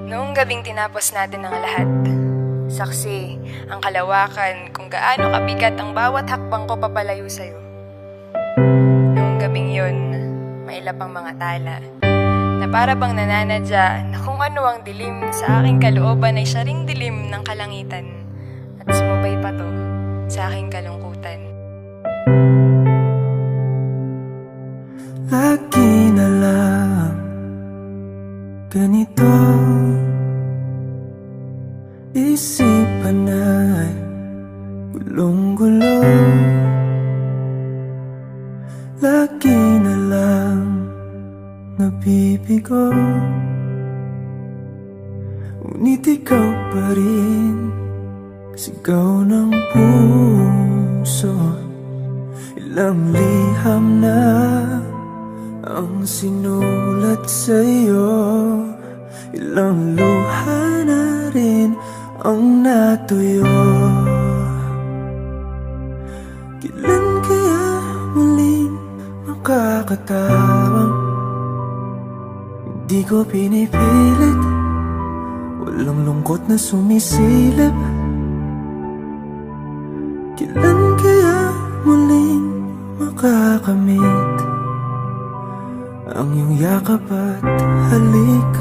Noong gabing tinapos natin ang lahat, saksi ang kalawakan kung gaano kabigat ang bawat hakbang ko papalayo sa'yo. Noong gabing yun, mailap ang mga tala, na para bang nananadya na kung ano ang dilim sa aking kalooban ay siya ring dilim ng kalangitan, at sumubay pa to sa aking kalungkutan. Lagi na lang ganito, isipan ay gulong-gulo. Lagi na lang nabibigo, ngunit ikaw pa rin sigaw ng puso. Ilang liham na ang sinulat sa'yo, ilang luha na rin ang natuyo. Kailan kaya muling makakatawang hindi ko pinipilit, walang lungkot na sumisilip. Kailan kaya muling makakamit ang iyong yakap at halik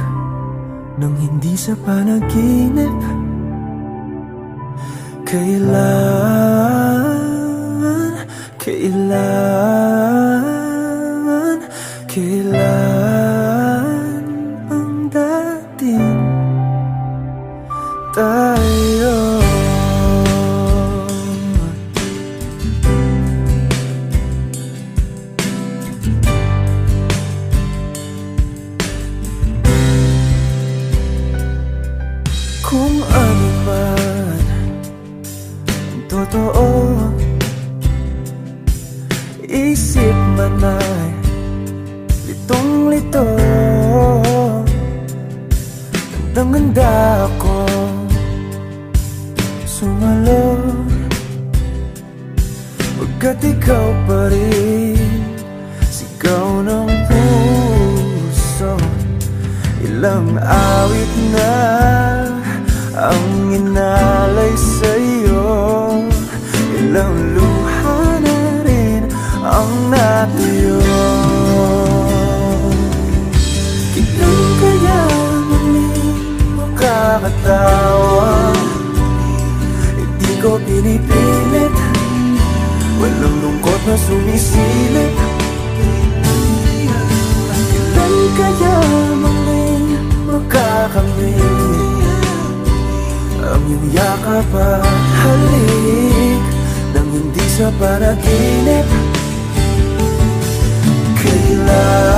nang hindi sa panaginip? Kailan ang dating tayo? Kung ano man ang totoo, isip man ay litong-lito. Handang-handa ako sumalo, pagkat ikaw pa rin sigaw ng puso. Ilang awit na ang inalay sa'yo, ilang luha na rin ang natuyo. Kailan kaya muling makakatawa? Hindi ko pinipilit, walang lungkot na sumisilip. Kailan kaya muling makakamit ang iyong yakap at halik nang hindi sa panaginip? Kailan